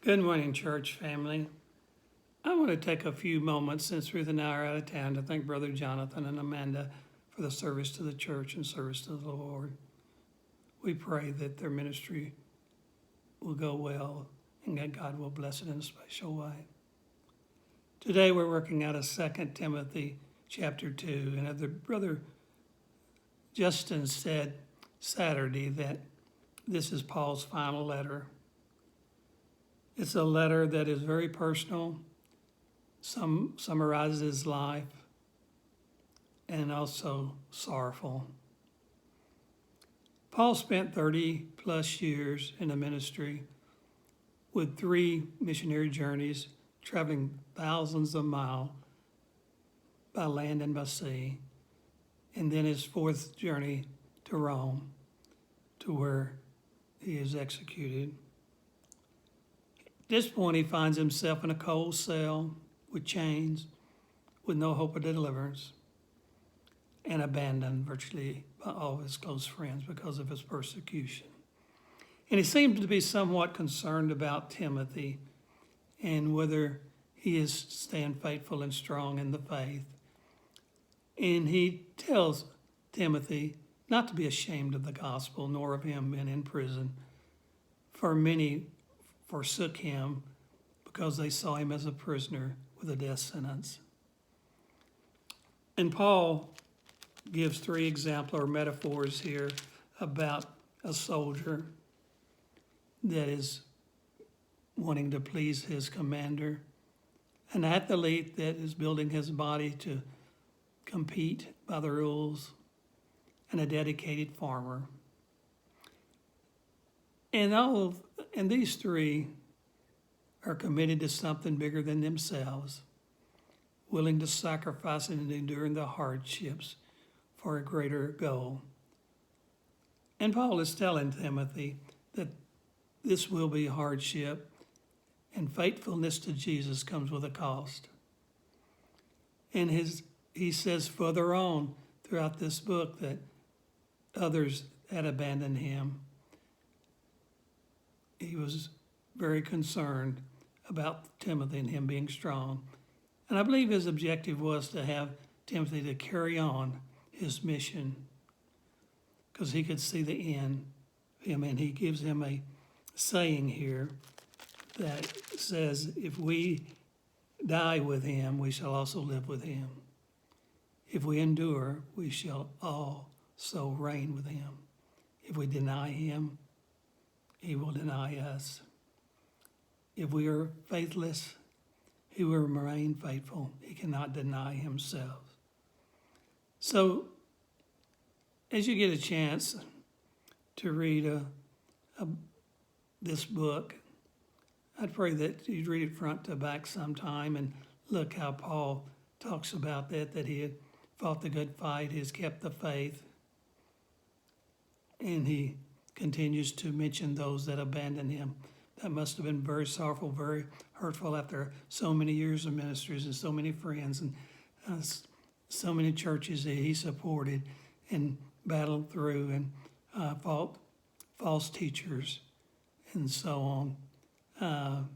Good morning, church family. I want to take a few moments since Ruth and I are out of town to thank Brother Jonathan and Amanda for the service to the church and service to the Lord. We pray that their ministry will go well and that God will bless it in a special way. Today we're working out of 2 Timothy chapter 2, and as Brother Justin said Saturday that this is Paul's final letter. It's a letter that is very personal, summarizes his life, and also sorrowful. Paul spent 30 plus years in the ministry with 3 missionary journeys, traveling thousands of miles by land and by sea, and then his 4th journey to Rome, to where he is executed. At this point, he finds himself in a cold cell with chains, with no hope of deliverance, and abandoned virtually by all of his close friends because of his persecution. And he seemed to be somewhat concerned about Timothy and whether he is staying faithful and strong in the faith. And he tells Timothy not to be ashamed of the gospel, nor of him being in prison, for many forsook him because they saw him as a prisoner with a death sentence. And Paul gives 3 exemplar metaphors here about a soldier that is wanting to please his commander, an athlete that is building his body to compete by the rules, and a dedicated farmer. And these 3 are committed to something bigger than themselves, willing to sacrifice and endure the hardships for a greater goal. And Paul is telling Timothy that this will be hardship, and faithfulness to Jesus comes with a cost. And he says further on throughout this book that others had abandoned him. He was very concerned about Timothy and him being strong. And I believe his objective was to have Timothy to carry on his mission, because he could see the end of him. And he gives him a saying here that says, if we die with him, we shall also live with him. If we endure, we shall also reign with him. If we deny him, he will deny us. If we are faithless, he will remain faithful. He cannot deny himself. So, as you get a chance to read this book, I'd pray that you'd read it front to back sometime and look how Paul talks about that he had fought the good fight, he has kept the faith, and he continues to mention those that abandoned him. That must have been very sorrowful, very hurtful after so many years of ministries and so many friends and so many churches that he supported and battled through and fought false teachers and so on.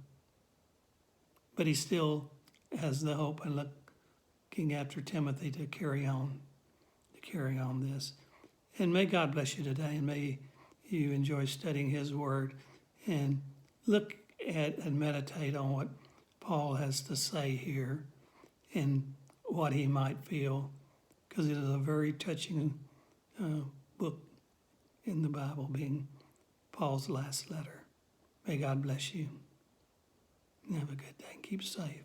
But he still has the hope and looking after Timothy to carry on this. And may God bless you today, and may you enjoy studying his word and look at and meditate on what Paul has to say here and what he might feel, because it is a very touching book in the Bible, being Paul's last letter. May God bless you. And have a good day and keep safe.